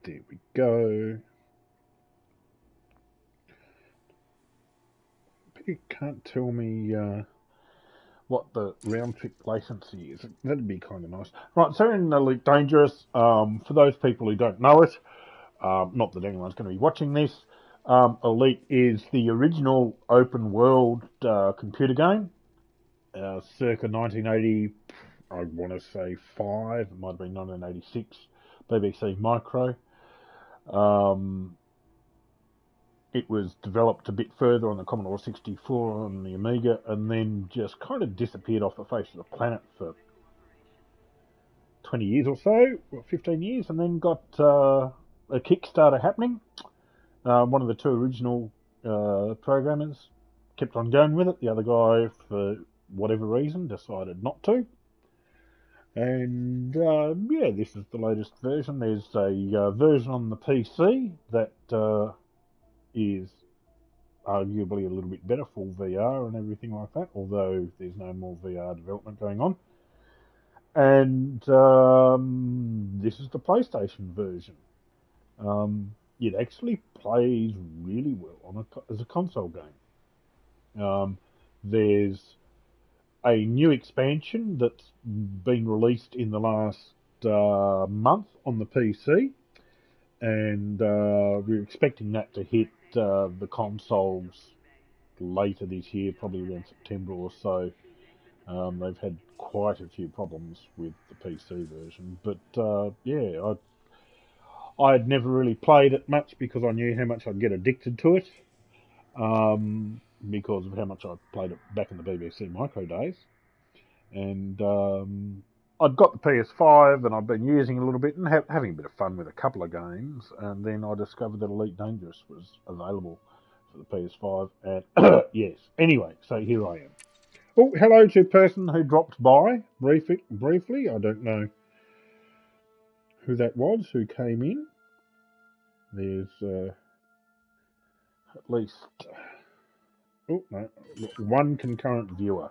There we go. You can't tell me what the round trip latency is. That'd be kind of nice. Right, so in Elite Dangerous, for those people who don't know it, not that anyone's going to be watching this, Elite is the original open world computer game, circa 1980, I want to say 5, it might have been 1986, BBC Micro. It was developed a bit further on the Commodore 64 on the Amiga, and then just kind of disappeared off the face of the planet for 20 years or so, or 15 years, and then got a Kickstarter happening. One of the two original programmers kept on going with it. The other guy, for whatever reason, decided not to. And yeah, this is the latest version. There's a version on the PC that is arguably a little bit better, full VR and everything like that, although there's no more VR development going on. And this is the PlayStation version. It actually plays really well as a console game. There's a new expansion that's been released in the last month on the PC, and we're expecting that to hit the consoles later this year, probably around September or so. They've had quite a few problems with the PC version, but yeah, I'd never really played it much because I knew how much I'd get addicted to it, because of how much I played it back in the BBC Micro days. And I'd got the PS5 and I've been using it a little bit and having a bit of fun with a couple of games, and then I discovered that Elite Dangerous was available for the PS5, and yes. Anyway, so here I am. Oh, hello to a person who dropped by briefly. I don't know who that was who came in. There's at least one concurrent viewer.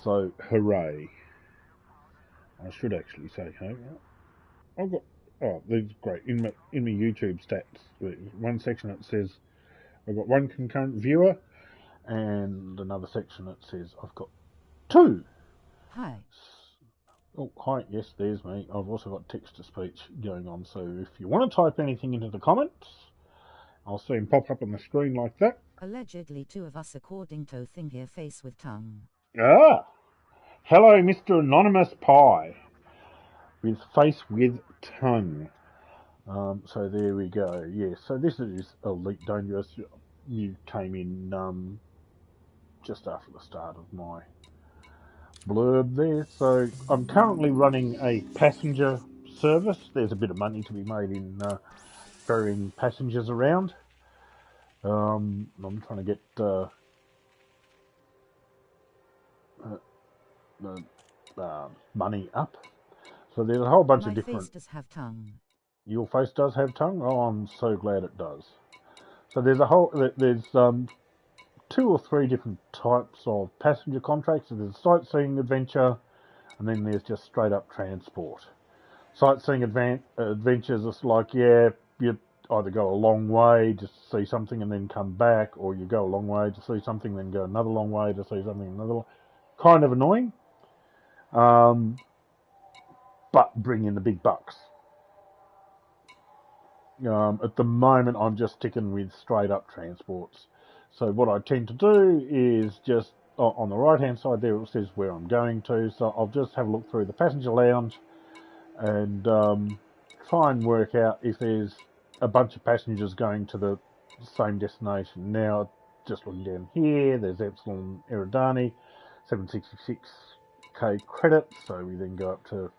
So hooray! I should actually say, hey, I've got this is great in my YouTube stats. There's one section that says I've got one concurrent viewer, and another section that says I've got 2. Hi. Oh, hi, yes, there's me. I've also got text-to-speech going on, so if you want to type anything into the comments, I'll see him pop up on the screen like that. Allegedly 2 of us according to thing here face with tongue. Ah! Hello, Mr. Anonymous Pie. With face with tongue. So there we go. Yeah, so this is Elite Dangerous. You came in just after the start of my blurb there. So I'm currently running a passenger service. There's a bit of money to be made in ferrying passengers around. I'm trying to get the money up. So there's a whole bunch of different... My face does have tongue. Your face does have tongue? Oh, I'm so glad it does. So there's 2 or 3 different types of passenger contracts. So there's sightseeing adventure, and then there's just straight up transport. Sightseeing adventures is like, yeah, you either go a long way just to see something and then come back, or you go a long way to see something, then go another long way to see something, kind of annoying. But bring in the big bucks. At the moment, I'm just sticking with straight up transports. So what I tend to do is just on the right hand side there, it says where I'm going to. So I'll just have a look through the passenger lounge and try and work out if there's a bunch of passengers going to the same destination. Now, just looking down here, there's Epsilon Eridani, 766k credits. So we then go up to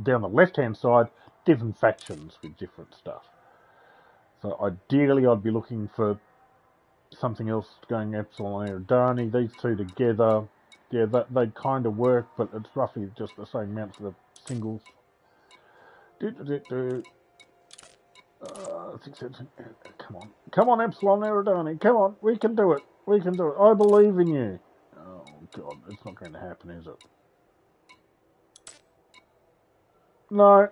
down the left hand side, different factions with different stuff. So ideally, I'd be looking for something else going Epsilon Eridani. These 2 together, yeah, they kind of work, but it's roughly just the same amount for the singles. Come on, Epsilon Eridani, come on, we can do it. I believe in you. Oh God, it's not going to happen, is it? No.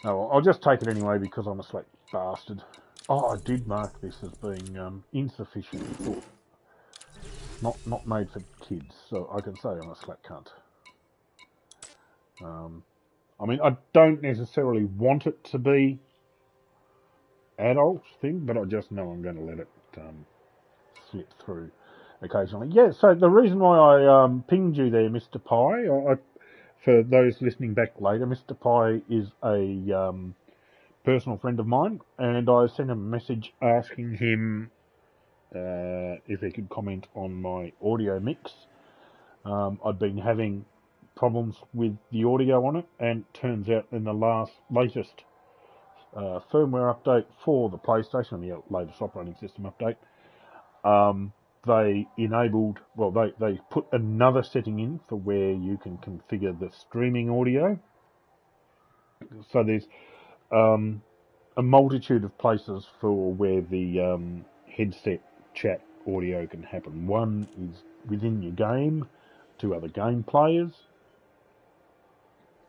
Oh, well, I'll just take it anyway because I'm a slack bastard. Oh, I did mark this as being insufficient for, not made for kids, so I can say I'm a slack cunt. I mean, I don't necessarily want it to be adult thing, but I just know I'm going to let it slip through occasionally. Yeah, so the reason why I pinged you there, Mr. Pie, for those listening back later, Mr. Pie is a personal friend of mine, and I sent him a message asking him if he could comment on my audio mix. I'd been having problems with the audio on it, and it turns out in the latest firmware update for the PlayStation, the latest operating system update, they enabled, well, they put another setting in for where you can configure the streaming audio. So there's a multitude of places for where the headset chat audio can happen. One is within your game to other game players.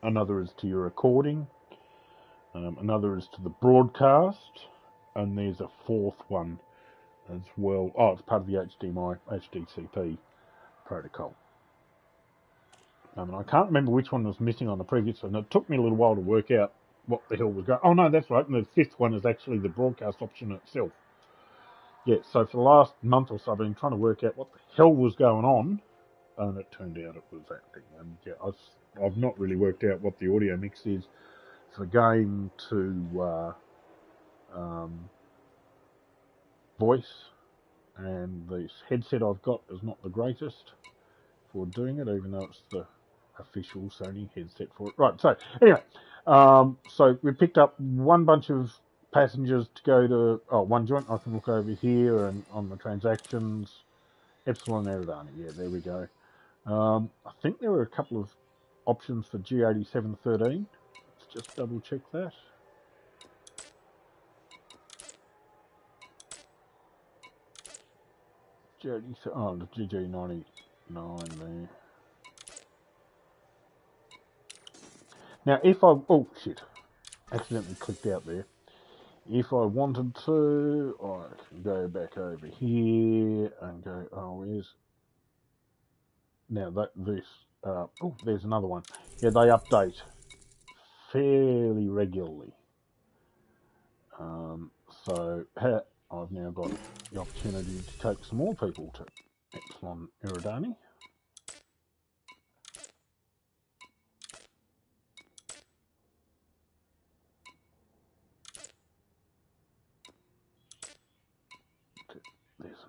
Another is to your recording. Another is to the broadcast. And there's a fourth one as well. Oh, it's part of the HDMI, HDCP protocol. And I can't remember which one was missing on the previous one. It took me a little while to work out what the hell was going on. Oh, no, that's right. And the fifth one is actually the broadcast option itself. Yeah, so for the last month or so, I've been trying to work out what the hell was going on, and it turned out it was that thing. And yeah, I've not really worked out what the audio mix is for the game to voice, and this headset I've got is not the greatest for doing it, even though it's the official Sony headset for it. Right, so anyway, so we picked up one bunch of passengers to go to, one joint. I can look over here and on the transactions, Epsilon Eridani. Yeah, there we go. I think there were a couple of options for G8713. Let's just double check that. The GG99 there. Now, if I, oh shit, accidentally clicked out there. If I wanted to, I can go back over here and go, where's, now there's another one. Yeah, they update fairly regularly. So I've now got the opportunity to take some more people to Epsilon Eridani. There's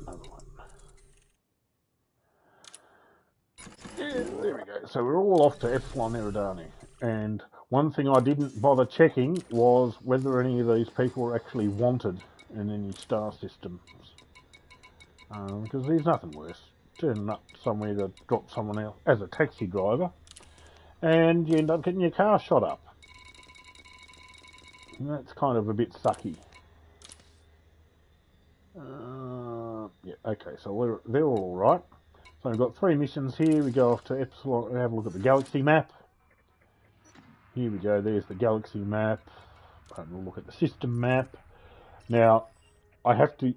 another one. Yeah, there we go. So we're all off to Epsilon Eridani. And one thing I didn't bother checking was whether any of these people were actually wanted in any star systems. Because there's nothing worse. Turning up somewhere to drop someone else as a taxi driver, and you end up getting your car shot up. And that's kind of a bit sucky. Yeah, okay, so they're all right. So we've got 3 missions here. We go off to Epsilon and have a look at the galaxy map. Here we go, there's the galaxy map. And we'll look at the system map. Now, I have to,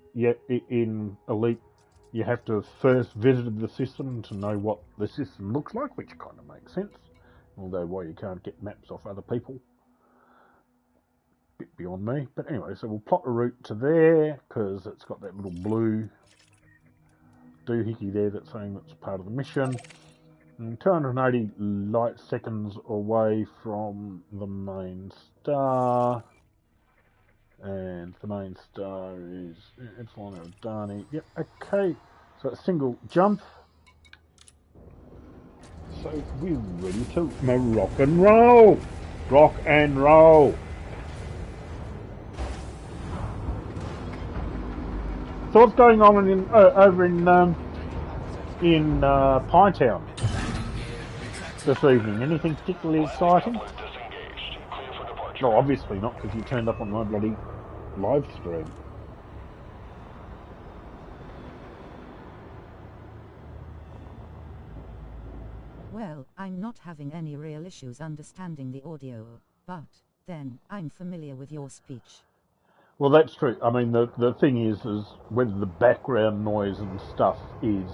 in Elite, you have to have first visited the system to know what the system looks like, which kind of makes sense. Although why you can't get maps off other people, bit beyond me. But anyway, so we'll plot a route to there, because it's got that little blue doohickey there that's saying that's part of the mission. And 280 light seconds away from the main star. And the main star is Epsilon Eridani. Yep, okay. So a single jump. So we're ready to rock and roll. Rock and roll. So what's going on over in Pinetown this evening? Anything particularly exciting? No, obviously not, because you turned up on my bloody live stream. Well, I'm not having any real issues understanding the audio, but Then, I'm familiar with your speech. Well, that's true. I mean, the thing is whether the background noise and stuff is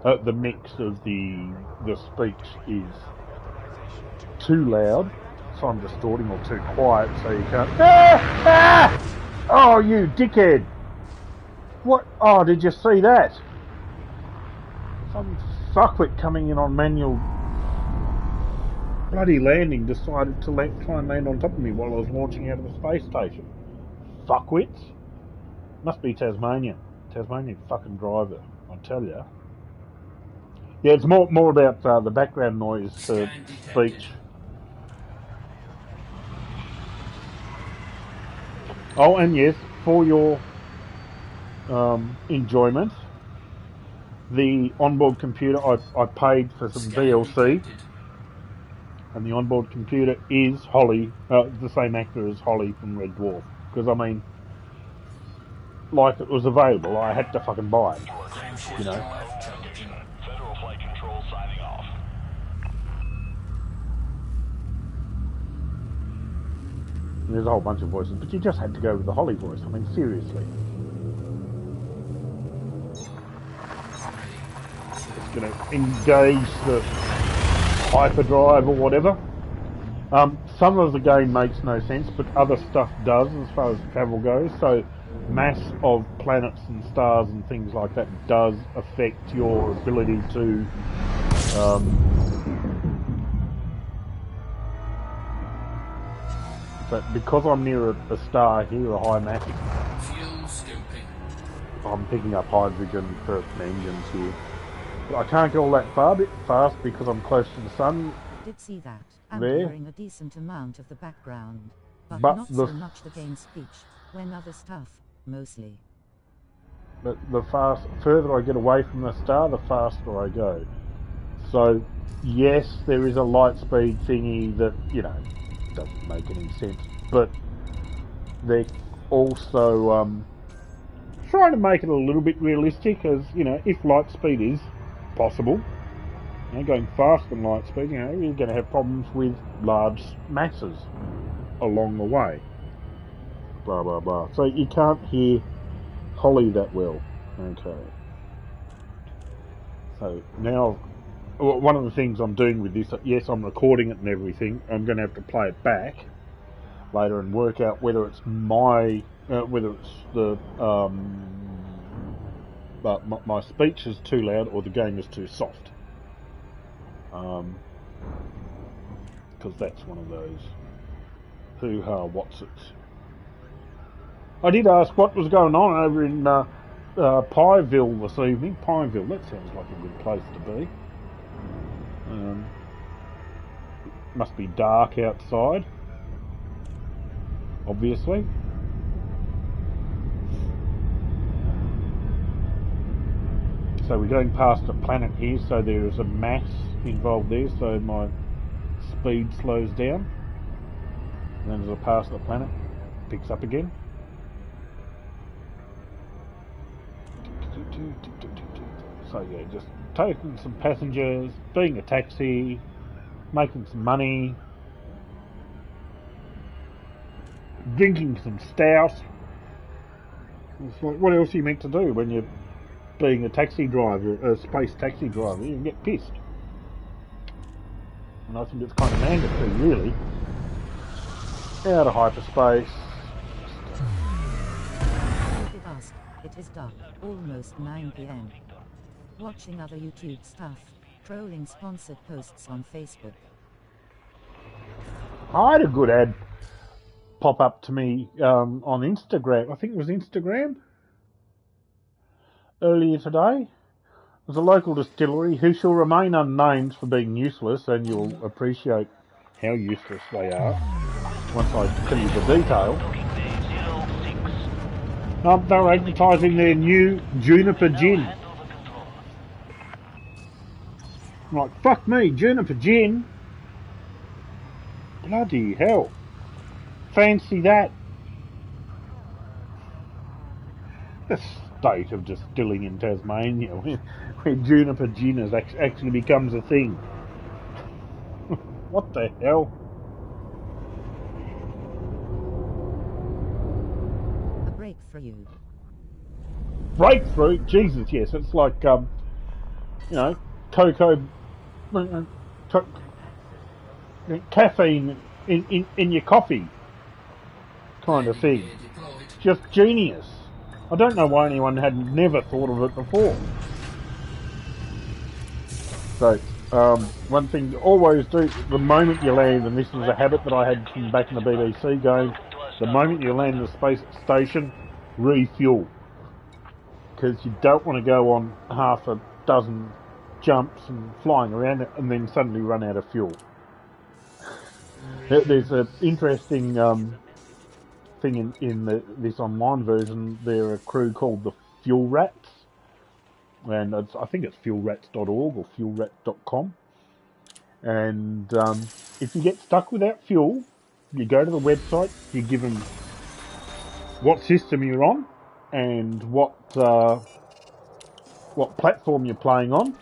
the mix of the speech is too loud, so I'm distorting, or too quiet, so you can't. Oh, you dickhead! What? Oh, did you see that? Some fuckwit coming in on manual bloody landing decided to try and land on top of me while I was launching out of the space station. Fuckwits? Must be Tasmanian. Tasmanian fucking driver, I tell ya. Yeah, it's more about the background noise for speech. Oh, and yes, for your enjoyment, the onboard computer, I paid for some DLC, and the onboard computer is Holly, the same actor as Holly from Red Dwarf. Because, I mean, like, it was available, I had to fucking buy it, you know. Federal Flight Control signing off. And there's a whole bunch of voices, but you just had to go with the Holly voice. I mean, seriously. It's going to engage the hyperdrive or whatever. Some of the game makes no sense, but other stuff does as far as travel goes. So, mass of planets and stars and things like that does affect your ability to but because I'm near a star here, a high mass, I'm picking up hydrogen for engines here. But I can't go all that fast because I'm close to the sun. Did see that. I'm There. hearing a decent amount of the background, but But not the so much the game speech, when other stuff, mostly. But the further I get away from the star, the faster I go. So, yes, there is a light speed thingy that, you know, doesn't make any sense. But they're also trying to make it a little bit realistic, as, you know, if light speed is possible, you know, going faster than light speed, you know, you're going to have problems with large masses along the way. Blah, blah, blah. So you can't hear Holly that well. Okay. So now, one of the things I'm doing with this, yes, I'm recording it and everything. I'm going to have to play it back later and work out whether it's whether it's the but my speech is too loud or the game is too soft. Because that's one of those hoo-ha what's it. I did ask what was going on over in Pieville this evening. Pieville, that sounds like a good place to be. Must be dark outside, obviously. So we're going past a planet here, so there is a mass involved there, so my speed slows down. And then as I pass the planet, it picks up again. So yeah, just taking some passengers, being a taxi, making some money, drinking some stout. It's like, what else are you meant to do when you're being a taxi driver, a space taxi driver? You can get pissed. And I think it's kind of mandatory, really. Out of hyperspace. It is dark, almost 9 PM. Watching other YouTube stuff, trolling sponsored posts on Facebook. I had a good ad pop up to me on Instagram. I think it was Instagram earlier today. There's a local distillery who shall remain unnamed for being useless, and you'll appreciate how useless they are once I tell you the detail. They're advertising their new Juniper Gin. I'm like, fuck me, Juniper Gin? Bloody hell. Fancy that. The state of distilling in Tasmania, where Juniper Gin actually becomes a thing. What the hell? breakthrough. Breakthrough? Jesus, yes. It's like, you know, cocoa, co- caffeine in your coffee kind of thing. Just genius. I don't know why anyone had never thought of it before. So, one thing, always do, the moment you land, and this was a habit that I had from back in the BBC going, the moment you land in the space station, refuel. Because you don't want to go on half a dozen jumps and flying around it and then suddenly run out of fuel. There's an interesting thing in this online version. They're a crew called the Fuel Rats, and I think it's fuelrats.org or fuelrats.com. And if you get stuck without fuel, you go to the website, you give them what system you're on and what platform you're playing on,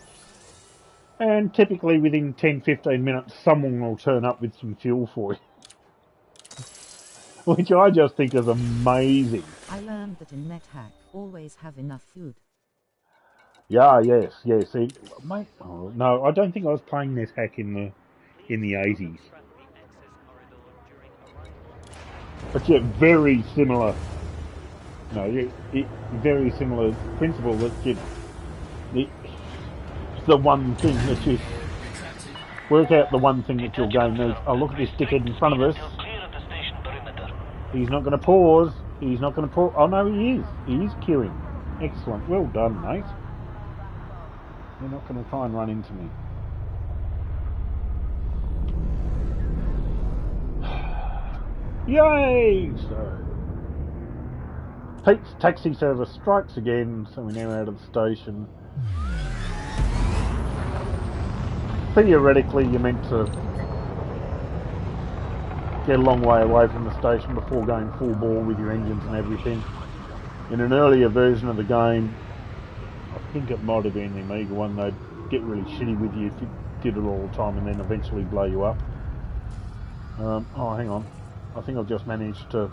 and typically within 10-15 minutes someone will turn up with some fuel for you, which I just think is amazing. I learned that in NetHack, always have enough food. Yeah, yes. Mate, oh, no, I don't think I was playing NetHack in the 80s. But yeah, very similar. No, very similar principle that the one thing that you work out the one thing that your game needs. Oh, look at this dickhead in front of us. He's not going to pause. He's not going to pause. Oh no, he is. He is queuing. Excellent. Well done, mate. You're not going to try and run into me. Yay! So, Pete's taxi service strikes again, so we're now out of the station. Theoretically, you're meant to get a long way away from the station before going full bore with your engines and everything. In an earlier version of the game, I think it might have been the Amiga one, they'd get really shitty with you if you did it all the time and then eventually blow you up. Oh, hang on. I think I've just managed to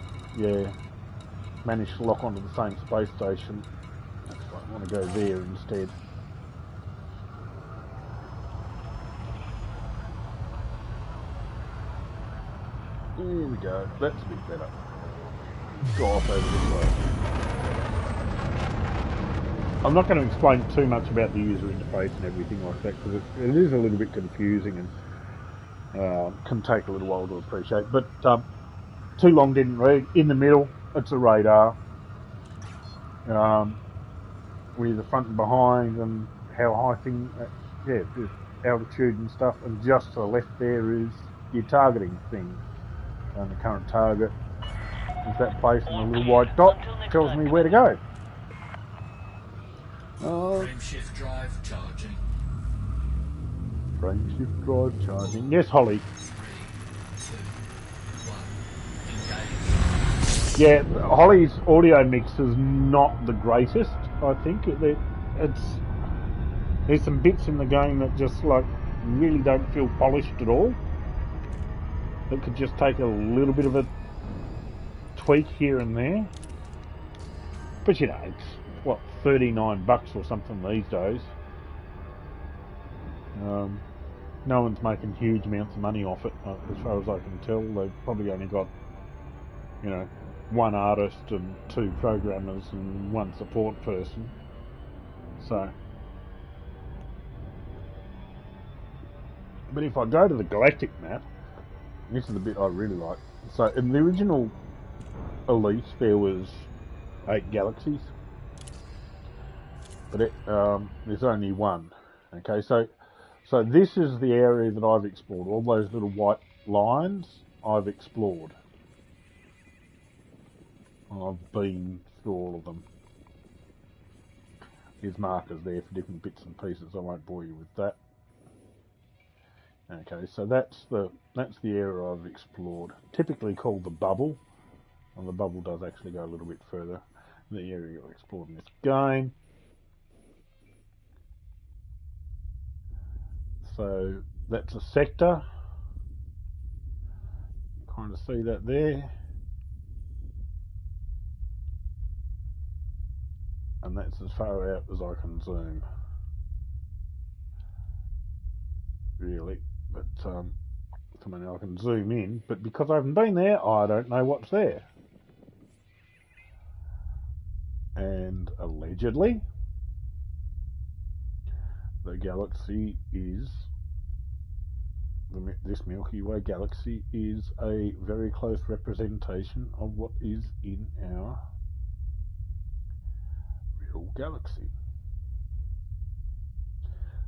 lock onto the same space station. Actually, I want to go there instead. There we go. That's a bit better. Go off over this way. I'm not going to explain too much about the user interface and everything like that because it is a little bit confusing and can take a little while to appreciate. But too long didn't read. In the middle, it's a radar. With the front and behind and how high thing, there's altitude and stuff. And just to the left there is your targeting thing. And the current target is that place, and the little white dot tells me where to go. Frame shift drive charging. Frame shift drive charging. Yes, Holly. 3, 2, 1, engage. Yeah, Holly's audio mix is not the greatest, I think. There's some bits in the game that just like really don't feel polished at all. It could just take a little bit of a tweak here and there. But you know, it's what, $39 or something these days. No one's making huge amounts of money off it, as far as I can tell. They've probably only got, one artist and 2 programmers and 1 support person. So, but if I go to the galactic map, this is the bit I really like. So in the original Elite, there was 8 galaxies, but there's only 1. Okay, so this is the area that I've explored. All those little white lines I've explored. I've been through all of them. There's markers there for different bits and pieces. I won't bore you with that. Okay, so that's the area I've explored. Typically called the bubble, and the bubble does actually go a little bit further. The area I've explored in this game. So that's a sector. Kind of see that there. that's as far out as I can zoom. Really, but I mean, I can zoom in, but because I haven't been there, I don't know what's there. And allegedly, the galaxy is, this Milky Way galaxy is a very close representation of what is in our real galaxy.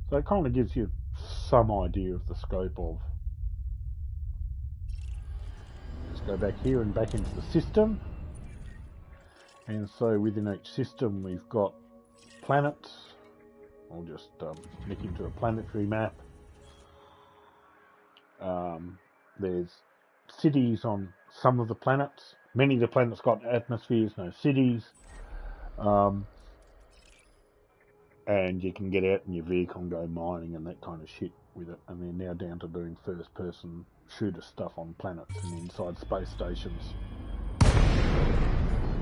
So it kind of gives you some idea of the scope of. Let's go back here and back into the system. And so within each system we've got planets. I'll just nick into a planetary map. There's cities on some of the planets. Many of the planets got atmospheres, no cities. And you can get out in your vehicle and go mining and that kind of shit with it. And they're now down to doing first-person shooter stuff on planets and inside space stations.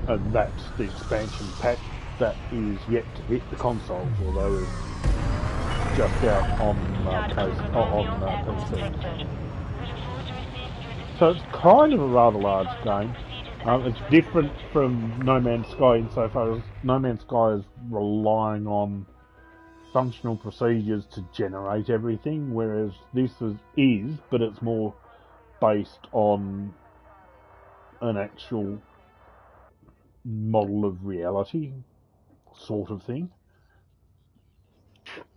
And that's the expansion pack that is yet to hit the consoles, although it's just out on PC. So it's kind of a rather large game. It's different from No Man's Sky insofar as No Man's Sky is relying on functional procedures to generate everything, whereas this is, but it's more based on an actual model of reality sort of thing.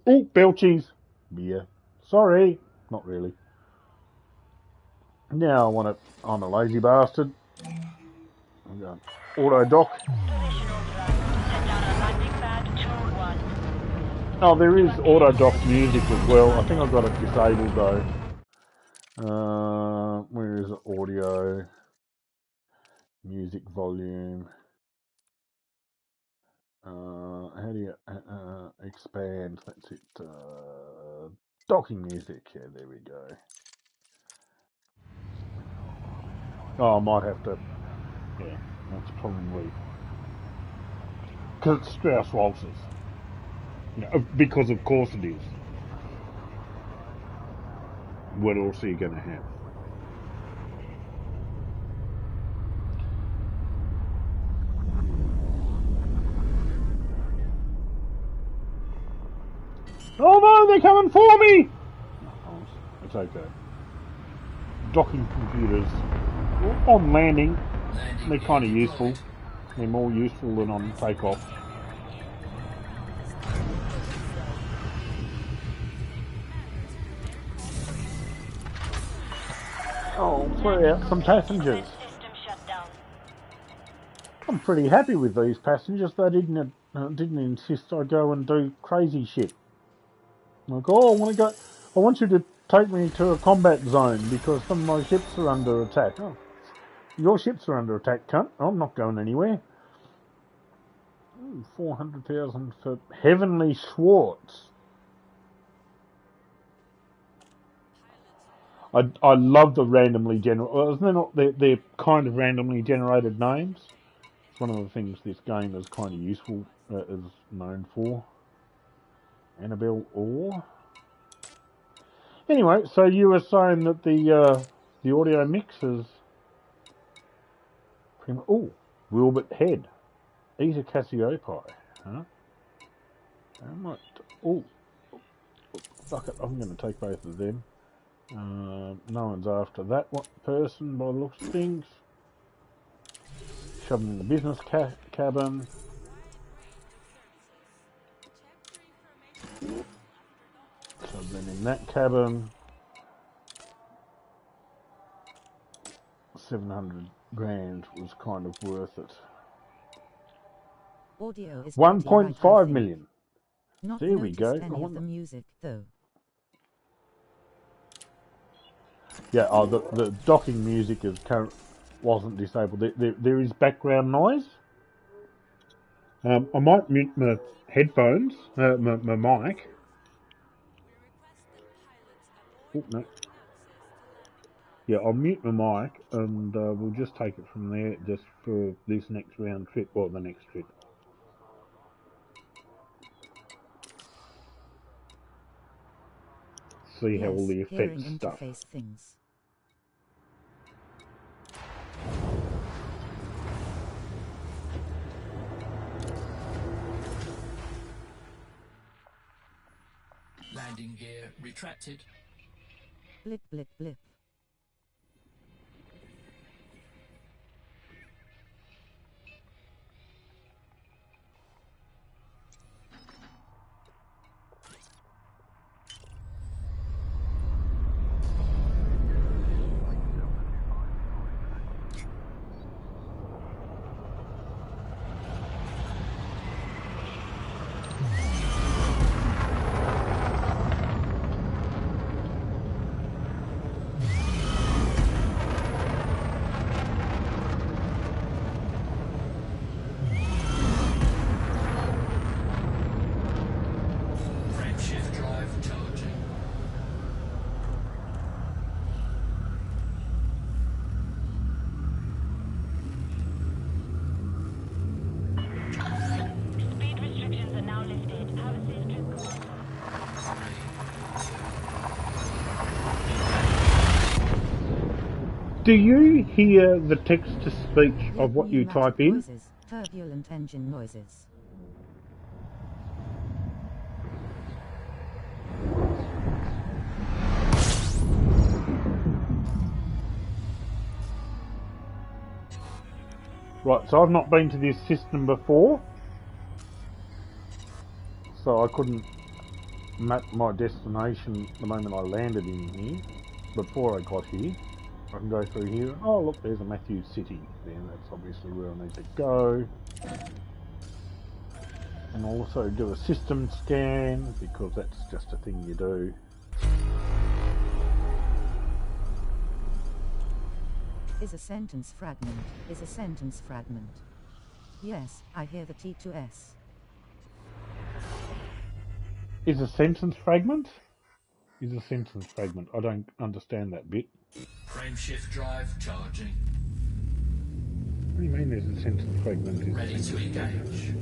Oh, Belchies! Beer. Sorry, not really. Now I want to. I'm a lazy bastard. I'm going auto dock. Oh, there is auto dock music as well. I think I've got it disabled though. Where is it? Audio, music volume. How do you expand? That's it. Docking music. Yeah, there we go. Oh, I might have to. Yeah, that's probably because it's Strauss waltzes. Yeah, because of course it is. What else are you going to have? Oh no, they're coming for me! Oh, it's okay. Docking computers on landing, they're kind of useful. They're more useful than on takeoff. Oh, throw out some passengers. I'm pretty happy with these passengers. They didn't insist I go and do crazy shit. Like, oh, I want you to take me to a combat zone because some of my ships are under attack. Oh, your ships are under attack, cunt. I'm not going anywhere. Ooh, 400,000 for Heavenly Schwartz. I love the randomly generated. Well, they're kind of randomly generated names. It's one of the things this game is kind of useful, is known for. Annabelle Orr. Anyway, so you were saying that the audio mix is. Oh, Wilbert Head. Eat a Cassiopeia, huh? I might. Oh, fuck it! I'm going to take both of them. No one's after that person by the looks of things. Shove them in the business cabin. Shove them in that cabin. 700 grand was kind of worth it. Audio is 1.5 million. Not there we go. Any of the music though. Yeah, the docking music wasn't disabled. There is background noise. I might mute my headphones, my mic. Oh, no. Yeah, I'll mute my mic and we'll just take it from there just for this next round trip, or the next trip. see how all Yes, the hearing effects stuff. interface things. Landing gear retracted. Blip blip blip. Frameshift drive charging. Speed restrictions are now lifted. Have a safe trip, Commander. 3, 2. Do you hear the text-to-speech of what you Pneumatic type in? noises, turbulent engine noises. Right, so I've not been to this system before, so I couldn't map my destination the moment I landed in here, before I got here. I can go through here. Oh, look, there's a Matthews City. Then that's obviously where I need to go. And also do a system scan, because that's just a thing you do. Is a sentence fragment, is a sentence fragment. Yes, I hear the T2S. Is a sentence fragment? Is a sentence fragment. I don't understand that bit. Frameshift drive charging. What do you mean there's a sentence fragment? Is a Ready to sentence fragment? engage.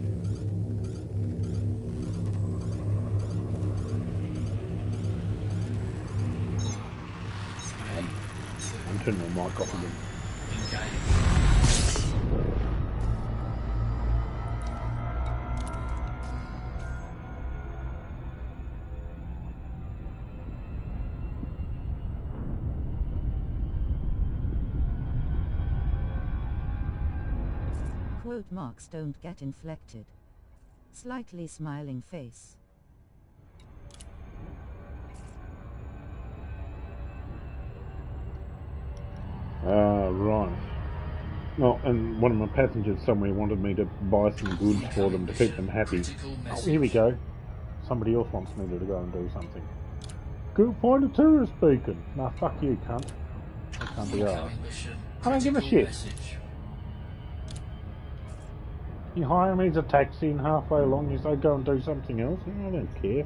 I'm turning my mic off again. Engage. Quote marks don't get inflected. Slightly smiling face. Right. Well, and one of my passengers somewhere wanted me to buy some goods for them to keep them happy. Oh, here we go. Somebody else wants me to go and do something. Go find a tourist beacon. Nah, fuck you, cunt. I can't be arsed. Incoming mission. I don't give a Critical shit. message. You hire me as a taxi and halfway along you say go and do something else. I don't care.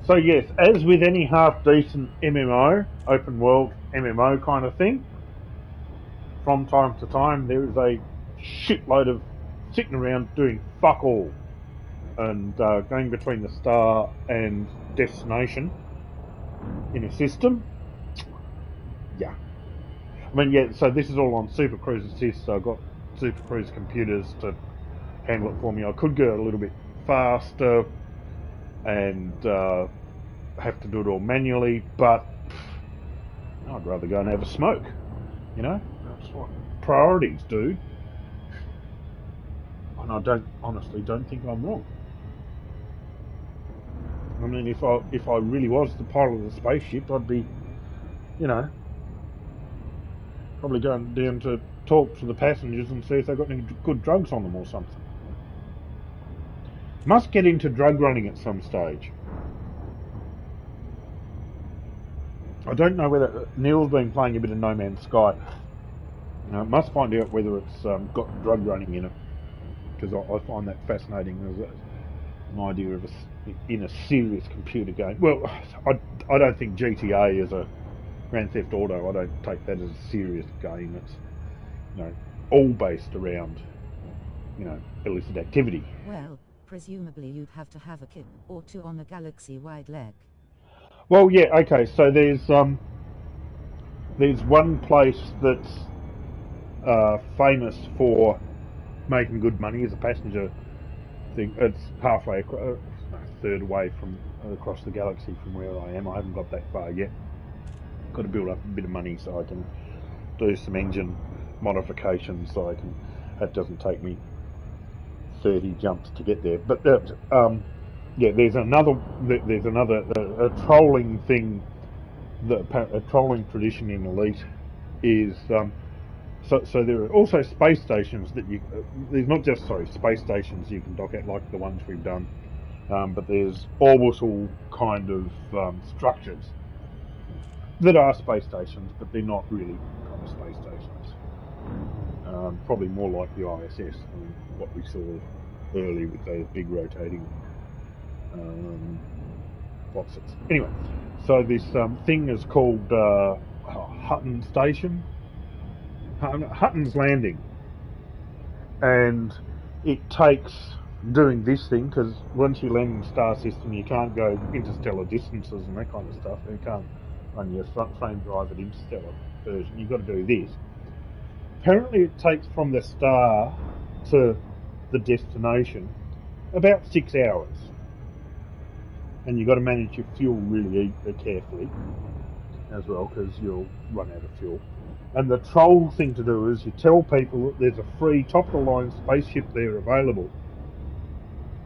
So yes, as with any half-decent MMO, open world MMO kind of thing, from time to time there is a shitload of sitting around doing fuck all and going between the star and destination in a system. Yeah. I mean, yeah, so this is all on Super Cruise Assist, so I've got Super Cruise computers to handle it for me. I could go a little bit faster and have to do it all manually, but I'd rather go and have a smoke, you know? That's what priorities do. And I honestly don't think I'm wrong. I mean, if I really was the pilot of the spaceship, I'd be, you know, probably going down to talk to the passengers and see if they've got any good drugs on them or something. Must get into drug running at some stage. I don't know whether Neil's been playing a bit of No Man's Sky. Must find out whether it's got drug running in it, because I find that fascinating as an idea of in a serious computer game. Well, I don't think GTA is a Grand Theft Auto. I don't take that as a serious game. It's all based around illicit activity. Well, presumably you'd have to have a kid or two on a galaxy-wide leg. Well, yeah, okay. So there's one place that's famous for making good money as a passenger thing. It's halfway, a third away from across the galaxy from where I am. I haven't got that far yet. Got to build up a bit of money so I can do some engine modifications. That doesn't take me 30 jumps to get there. But yeah, there's another a trolling thing. A trolling tradition in Elite is so there are also space stations that there's not just space stations you can dock at like the ones we've done, but there's orbital kind of structures that are space stations, but they're not really kind of space stations. Probably more like the ISS than what we saw earlier with those big rotating boxes. Anyway, so this thing is called Hutton Station, Hutton's Landing, and it takes doing this thing because once you land in the star system, you can't go interstellar distances and that kind of stuff. You can't run your frame drive at interstellar version. You've got to do this. Apparently, it takes from the star to the destination about 6 hours. And you've got to manage your fuel really carefully as well because you'll run out of fuel. And the troll thing to do is you tell people that there's a free top-of-the-line spaceship there available,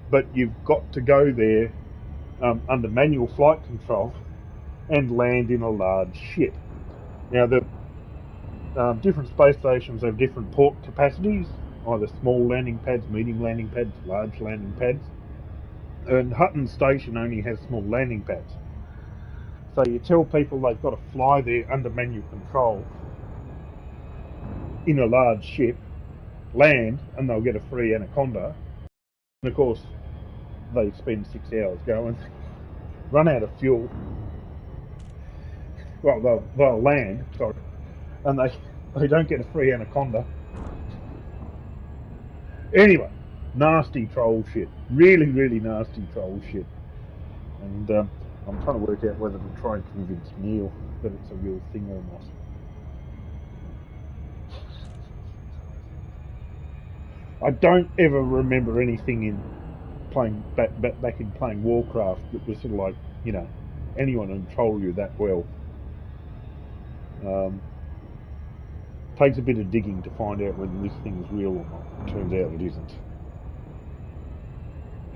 but you've got to go there under manual flight control and land in a large ship. Now, the different space stations have different port capacities, either small landing pads, medium landing pads, large landing pads. And Hutton Station only has small landing pads. So you tell people they've got to fly there under manual control in a large ship, land, and they'll get a free Anaconda. And of course, they spend 6 hours going, run out of fuel. Well, they'll land, sorry, and they don't get a free Anaconda. Anyway, nasty troll shit. Really, really nasty troll shit. And I'm trying to work out whether to try and convince Neil that it's a real thing or not. I don't ever remember anything in playing back in playing Warcraft that was sort of like, anyone can troll you that well. Takes a bit of digging to find out whether this thing's real or not. Turns out it isn't.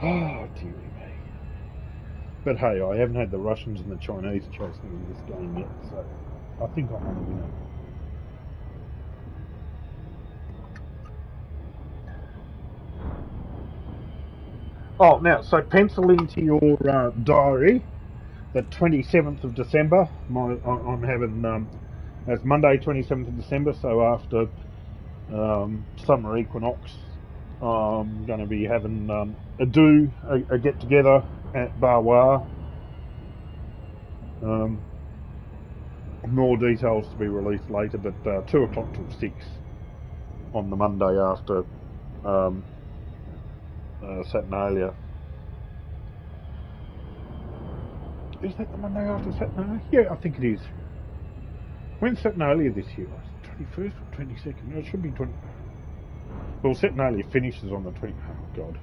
Oh, dearie me. But hey, I haven't had the Russians and the Chinese chase me in this game yet, so I think I'm on a winner. Oh, now, so pencil into your diary the 27th of December. I'm having, as Monday 27th of December, so after summer equinox, I'm going to be having a get-together at Barwar. More details to be released later, but 2 o'clock till 6 on the Monday after Saturnalia. Is that the Monday after Saturnalia? Yeah, I think it is. When's Saturnalia this year? 21st or 22nd? No, it should be 20. Well, Saturnalia finishes on the 20th. Oh, God.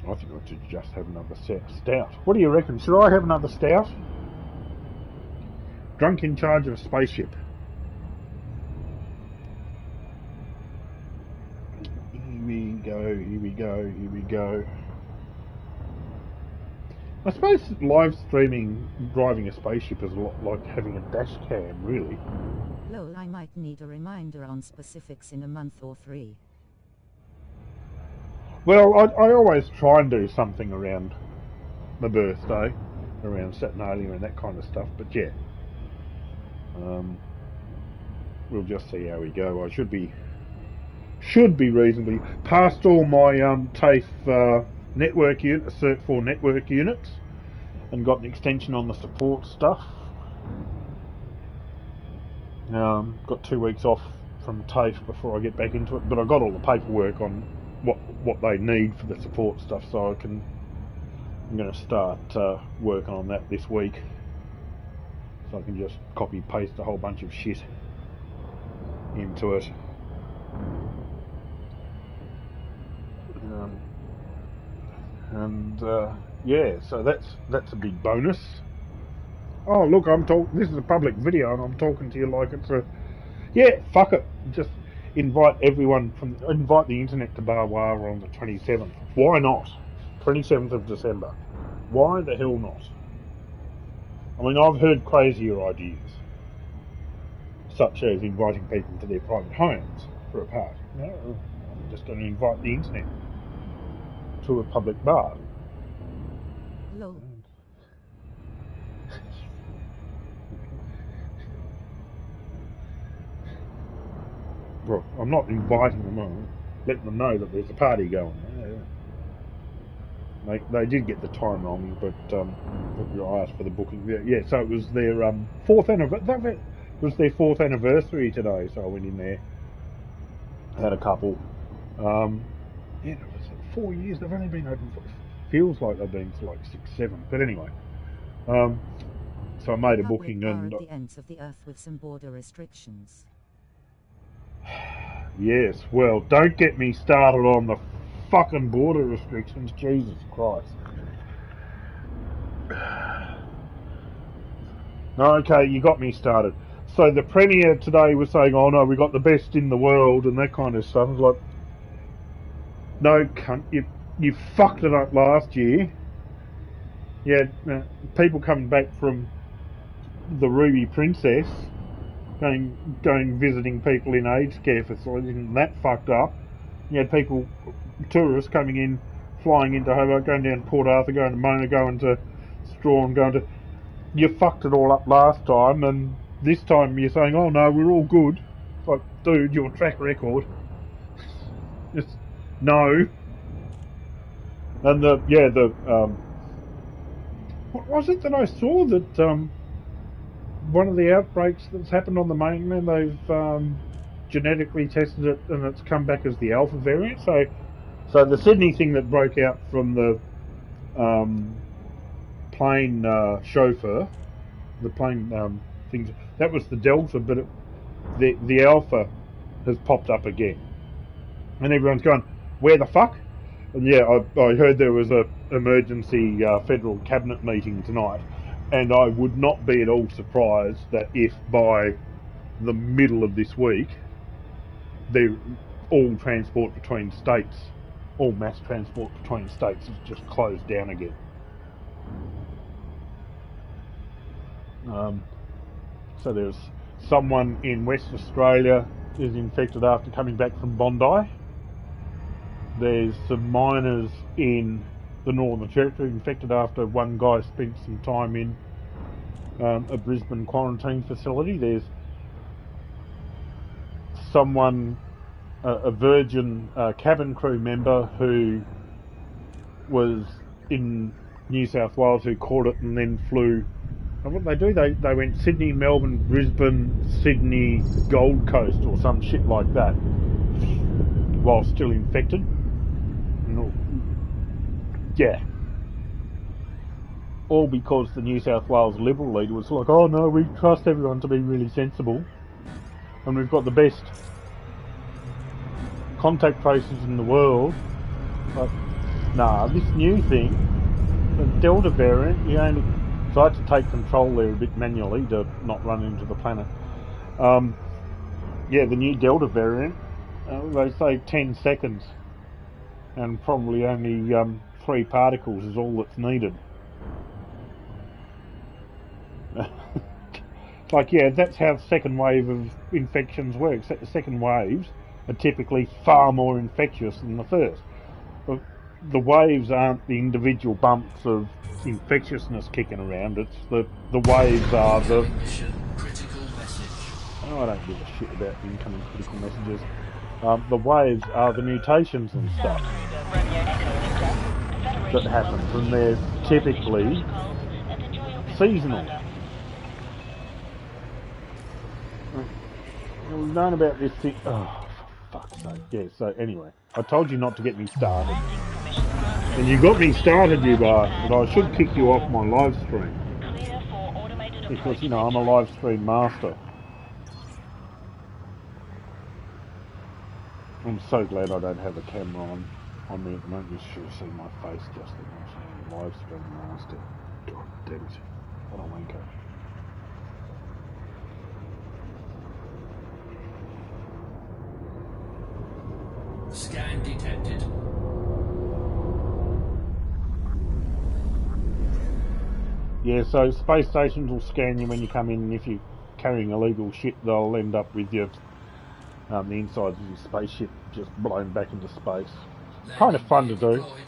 I think I should just have another stout. What do you reckon? Should I have another stout? Drunk in charge of a spaceship. Here we go, here we go, here we go. I suppose live streaming driving a spaceship is a lot like having a dash cam, really. Lol, I might need a reminder on specifics in a month or 3. Well, I always try and do something around my birthday, around Saturnalia and that kind of stuff, but yeah. we'll just see how we go. I should be reasonably past all my TAFE network unit, Cert 4 network units, and got an extension on the support stuff. Got 2 weeks off from TAFE before I get back into it, but I got all the paperwork on what they need for the support stuff, so I'm going to start working on that this week, so I can just copy paste a whole bunch of shit into it. Yeah, so that's a big bonus. Oh look, this is a public video and I'm talking to you like it's a... Yeah, fuck it. Just invite invite the internet to Barwara on the 27th. Why not? 27th of December. Why the hell not? I mean, I've heard crazier ideas, such as inviting people to their private homes for a party. No, I'm just going to invite the internet to a public bar. Lol. Well, I'm not inviting them on, letting them know that there's a party going. They did get the time wrong, but I asked for the booking. Yeah, so it was their fourth anniversary. It was their 4th anniversary today, so I went in there, had a couple. Yeah, it was 4 years. They've only been open for... Feels like they've been for like 6, 7. But anyway, so I made a booking and... at the ends of the earth with some border restrictions. Yes, well, don't get me started on the fucking border restrictions, Jesus Christ. Okay, you got me started. So the Premier today was saying, oh no, we got the best in the world and that kind of stuff. I was like, no, cunt, you fucked it up last year. You had people coming back from the Ruby Princess, going visiting people in aged care facilities, and that fucked up. You had people, tourists coming in, flying into Hobart, going down to Port Arthur, going to Mona, going to Strawn, going to... You fucked it all up last time, and this time you're saying, oh no, we're all good. It's like, dude, your track record. Just, no. And what was it that I saw that, one of the outbreaks that's happened on the mainland, they've genetically tested it and it's come back as the alpha variant. So the Sydney thing that broke out from the plane chauffeur, the plane things, that was the Delta, but the alpha has popped up again, and everyone's going, where the fuck? And yeah, I heard there was a emergency federal cabinet meeting tonight. And I would not be at all surprised that if by the middle of this week, all transport between states, all mass transport between states is just closed down again. So there's someone in West Australia is infected after coming back from Bondi. There's some miners in the Northern Territory infected after one guy spent some time in a Brisbane quarantine facility. There's someone, a Virgin cabin crew member who was in New South Wales who caught it and then flew. And what they do, they went Sydney, Melbourne, Brisbane, Sydney, Gold Coast or some shit like that while still infected. Yeah. All because the New South Wales Liberal leader was like, oh no, we trust everyone to be really sensible. And we've got the best contact tracers in the world. But, nah, this new thing, the Delta variant, you only... So I had to take control there a bit manually to not run into the planet. Yeah, the new Delta variant, they say 10 seconds. And probably only 3 particles is all that's needed. Like, yeah, that's how the second wave of infections works. The second waves are typically far more infectious than the first. But the waves aren't the individual bumps of infectiousness kicking around. It's the waves are the... I don't give a shit about incoming critical messages. The waves are the mutations and stuff that happens, and they're typically seasonal. We've known about this thing. Oh, for fuck's sake. Yeah, so anyway, I told you not to get me started. And you got me started, you bastard. I should kick you off my live stream. Clear for automated Because, approach. I'm a live stream master. I'm so glad I don't have a camera on me at the moment. You should have seen my face just then. I'm a live stream master. God damn it. What a wanker. Scan detected. Yeah, so space stations will scan you when you come in, and if you're carrying illegal shit, they'll end up with your the insides of your spaceship just blown back into space. Kind of fun to do. Deployed.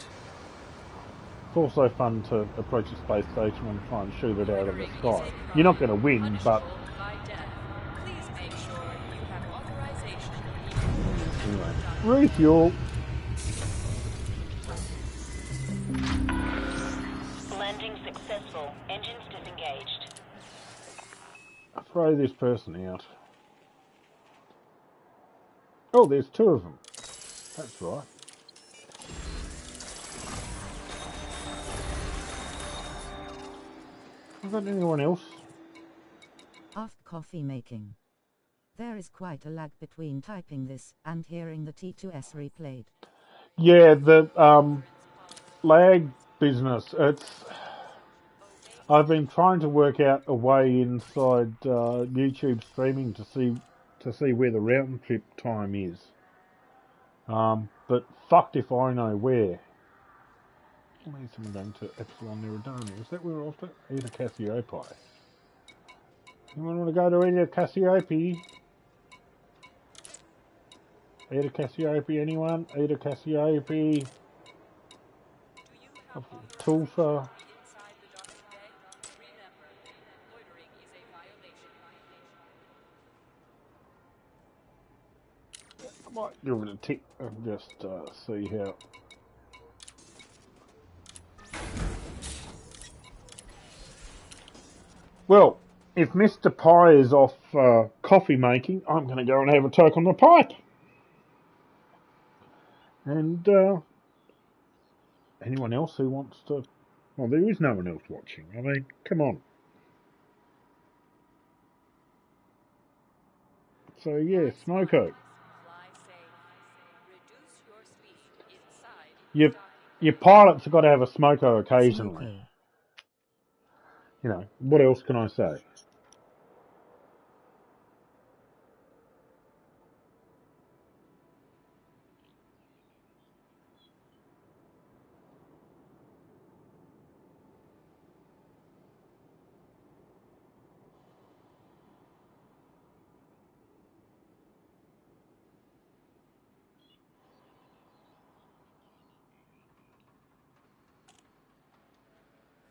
It's also fun to approach a space station and try and shoot it out of the sky. You're not going to win, but anyway, refuel. Landing successful. Engines disengaged. Throw this person out. Oh, there's two of them. That's right. Have got anyone else? After coffee making. There is quite a lag between typing this and hearing the T2S replayed. Yeah, the lag business. I've been trying to work out a way inside YouTube streaming to see where the round trip time is. But fucked if I know where. I need someone going to Epsilon Eridani. Is that where we're off to? Eta Cassiope. Anyone want to go to Eta Cassiope? Eta Cassiope, anyone? Eta Cassiope. Tulsa. I might give it a tick and just see how. Well, if Mr. Pie is off coffee making, I'm going to go and have a toke on the pipe. And anyone else who wants to... Well, there is no one else watching. I mean, come on. So, yeah, Smoko. Your pilots have got to have a Smoko occasionally. Smoko. What else can I say?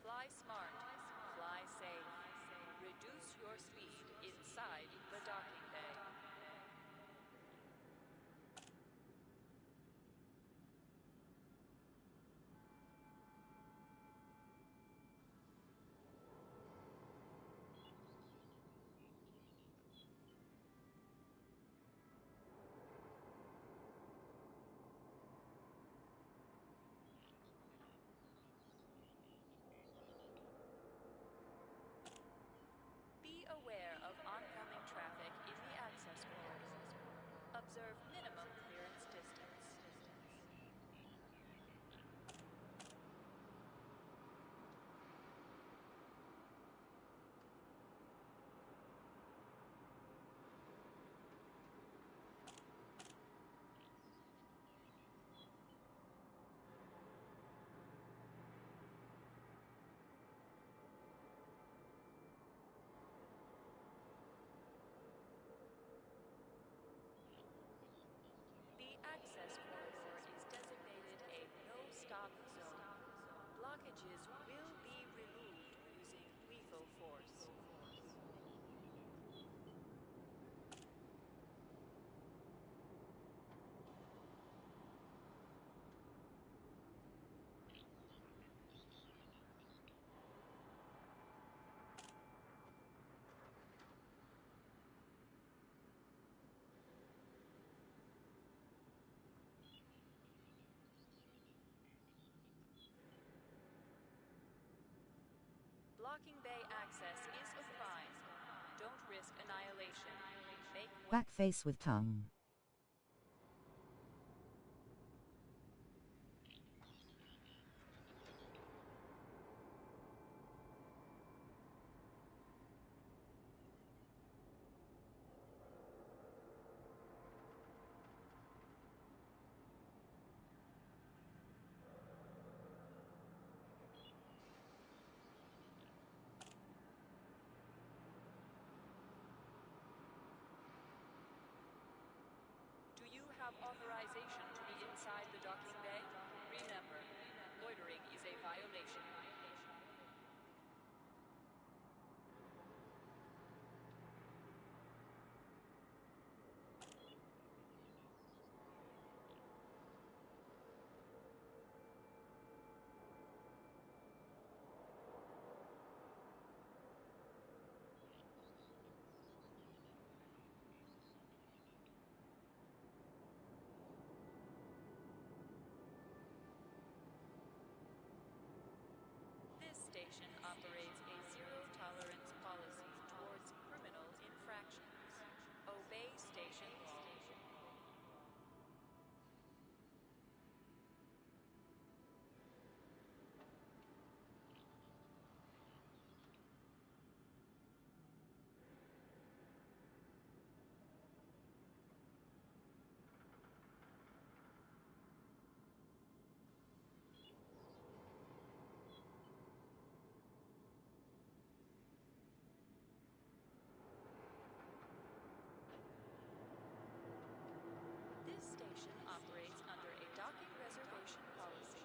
Fly smart, fly safe. Reduce your speed inside the docking bay. Be aware of oncoming Docking bay access is a crime. Don't risk annihilation. Make Back face with tongue. Do you have authorization to be inside the docking bay? Remember, loitering is a violation. This station operates a zero-tolerance policy towards criminal infractions. Obey station law. This station operates under a docking reservation policy.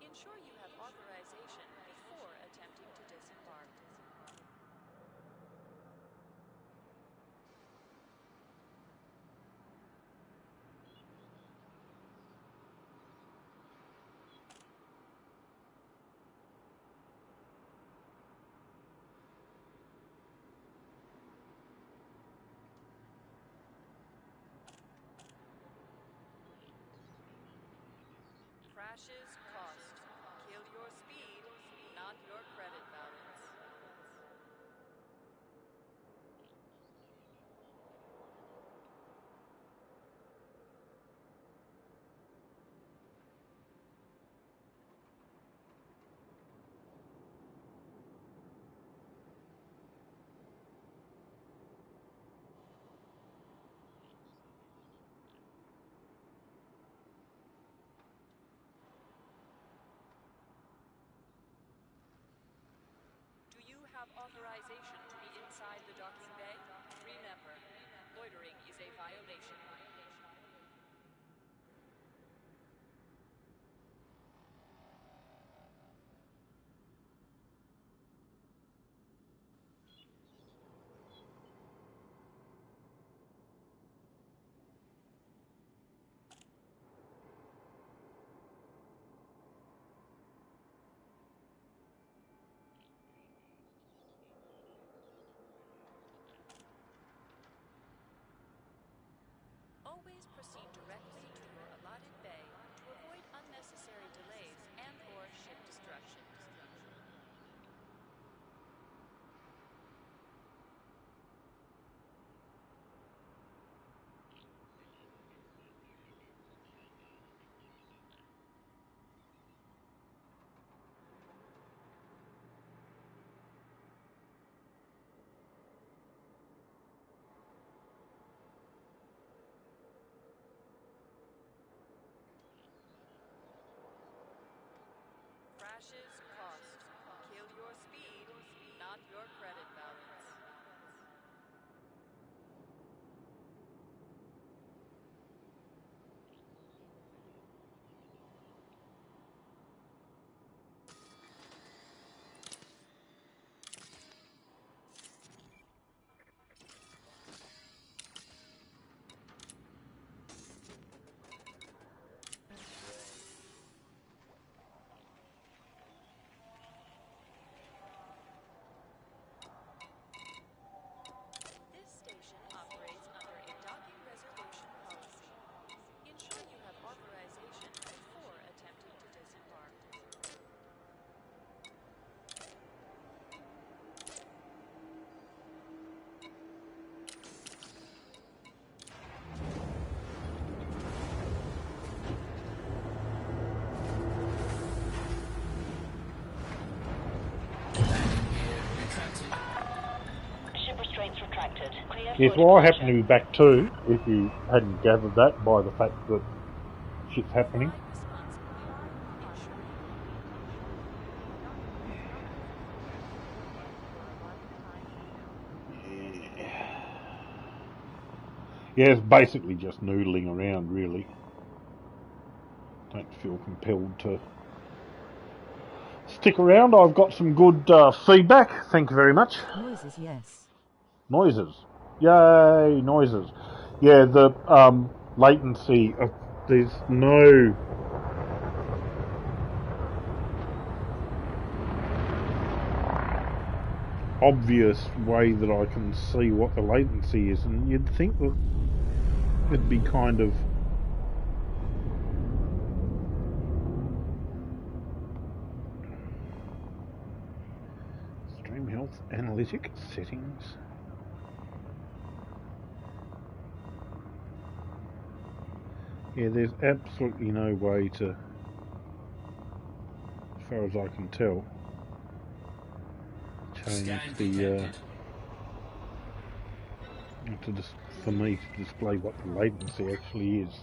Ensure you have authorization before attempting to disembark. Crashes cost. Kill your speed, not your credit balance. Do you have authorization to be inside the docking bay? Remember, loitering is a violation. Always proceed directly to your allotted bay to avoid unnecessary delays and/or ship destruction. Crashes cost. Kill your speed, not your credit balance. Yes, well, I happen to be back too, if you hadn't gathered that by the fact that shit's happening. Flying responsibly. Ensure Yeah, it's basically just noodling around, really. Don't feel compelled to stick around. I've got some good feedback. Thank you very much. Noises, yes. Noises. Yay, noises. Yeah, the latency, there's no obvious way that I can see what the latency is, and you'd think that it'd be kind of stream health analytic settings. Yeah, there's absolutely no way to, as far as I can tell, change Scan the detected. for me to display what the latency actually is.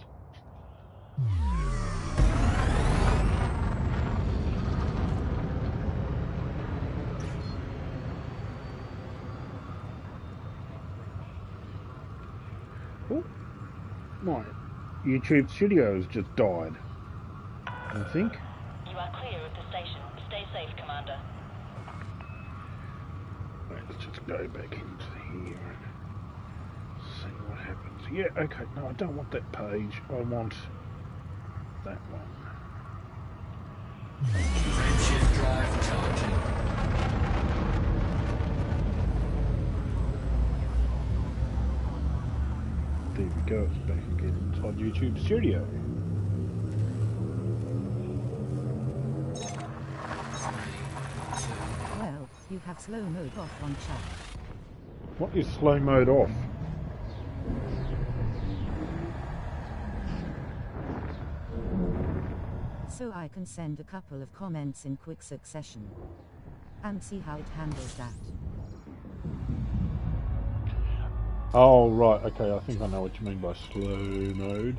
Oh, my YouTube studio has just died, I think. You are clear of the station. Stay safe, Commander. Right, let's just go back into here and see what happens. Yeah, okay, no, I don't want that page. I want that one. Frameshift drive charging. There we go, it's back again inside YouTube Studio. Well, you have slow mode off on chat. What is slow mode off? So I can send a couple of comments in quick succession. And see how it handles that. Oh, right, okay, I think I know what you mean by slow mode.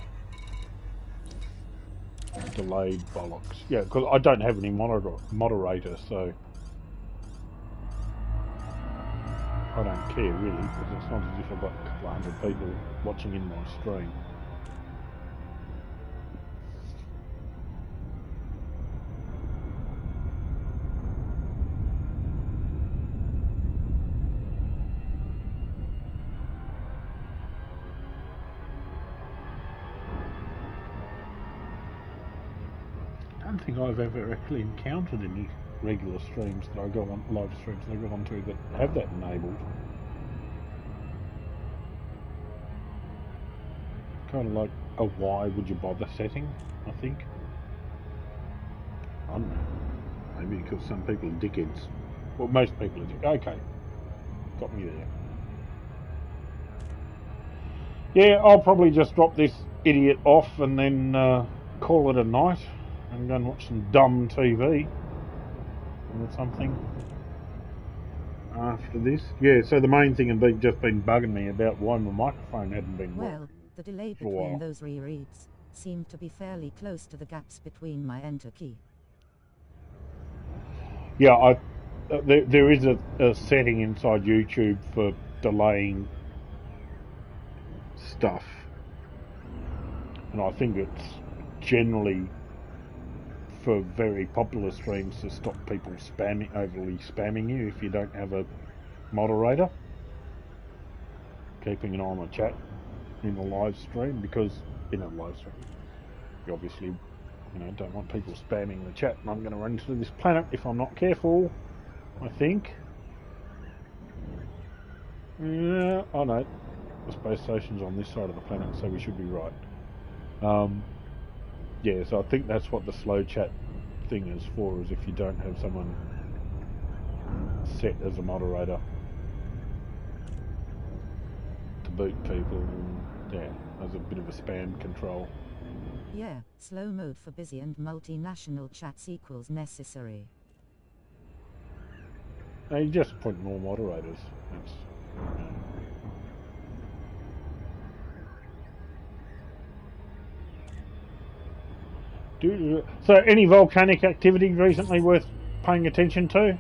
Delayed bollocks. Yeah, because I don't have any moderator, so I don't care really, because it's not as if I've got a couple of hundred people watching in my stream. I don't think I've ever actually encountered any regular streams that I go on, live streams that I go onto that have that enabled. Kind of like a why would you bother setting, I think. I don't know. Maybe because some people are dickheads. Well, most people are dickheads. Okay. Got me there. Yeah, I'll probably just drop this idiot off and then call it a night and go and watch some dumb TV or something after this. Yeah, so the main thing had just been bugging me about why my microphone hadn't been Well, working the delay for a while. between those rereads seemed to be fairly close to the gaps between my enter key. Yeah, there is a setting inside YouTube for delaying stuff, and I think it's generally for very popular streams to stop people overly spamming you if you don't have a moderator. Keeping an eye on the chat in a live stream, because in a live stream you obviously don't want people spamming the chat, and I'm going to run into this planet if I'm not careful, I think. Yeah, oh no, the space station's on this side of the planet, so we should be right. Yeah, so I think that's what the slow chat thing is for, is if you don't have someone set as a moderator to boot people, and yeah, as a bit of a spam control. Yeah, slow mode for busy and multinational chats equals necessary. Now you just put more moderators. That's, So, any volcanic activity recently worth paying attention to?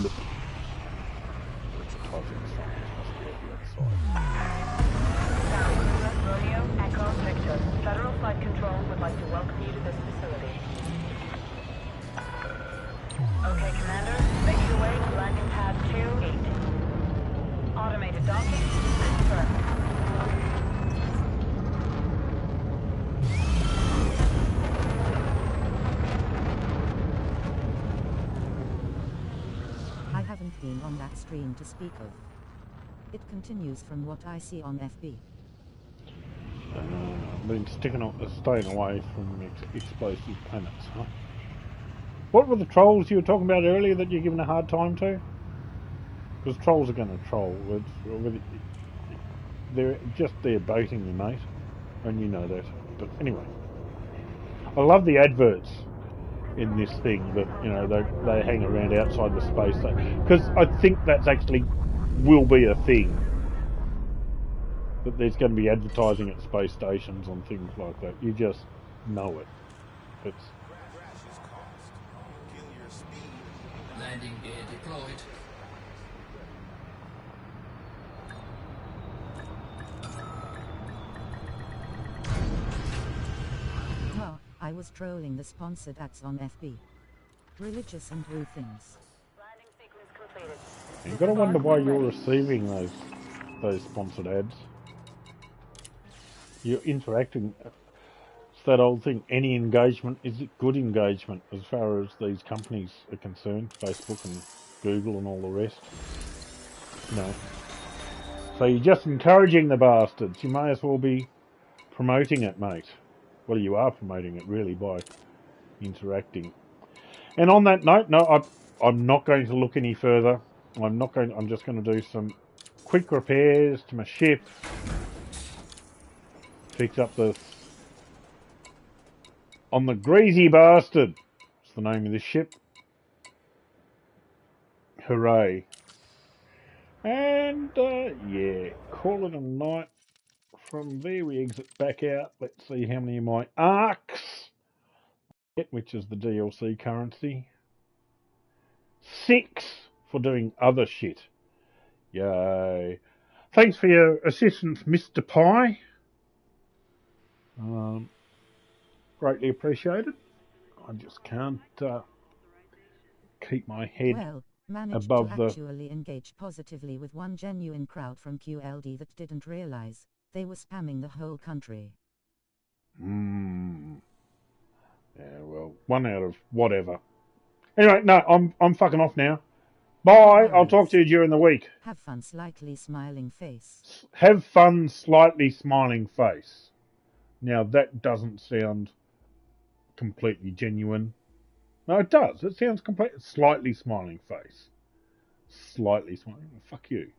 Look. Romeo, Echo, Victor. Federal Flight Control would like to welcome you to this facility. Okay, Commander. Make your way to landing pad 28. Automated docking. Confirmed. I haven't been on that stream to speak of. It continues from what I see on FB. I've been staying away from explosive planets, huh? What were the trolls you were talking about earlier that you're giving a hard time to? Because trolls are going to troll. They're baiting you, mate. And you know that. But anyway. I love the adverts in this thing that, you know, they hang around outside the space station. Because I think that's actually will be a thing. That there's going to be advertising at space stations on things like that. You just know it. It's Landing gear deployed. Well, I was trolling the sponsored ads on FB. Religious and blue things. Landing sequence completed. you've got to wonder why you're receiving those sponsored ads. You're interacting. It's that old thing. Any engagement is it good engagement as far as these companies are concerned? Facebook and Google and all the rest. No. So you're just encouraging the bastards. You may as well be promoting it, mate. Well, you are promoting it really by interacting. And on that note, no, I'm not going to look any further. I'm just going to do some quick repairs to my ship. Fix up on the Greasy Bastard. It's the name of this ship. Hooray. And, yeah, call it a night. From there we exit back out. Let's see how many of my arcs get, which is the DLC currency. 6 for doing other shit. Yay. Thanks for your assistance, Mr. Pie. Greatly appreciated. I just can't keep my head Well, managed above to the... actually engage positively with one genuine crowd from QLD that didn't realize they were spamming the whole country. Yeah, well, 1 out of whatever. Anyway, no, I'm fucking off now. Bye. I'll talk to you during the week. Have fun, slightly smiling face. Have fun, slightly smiling face. Now, that doesn't sound completely genuine. No, it does. It sounds slightly smiling face. Slightly smiling. Fuck you.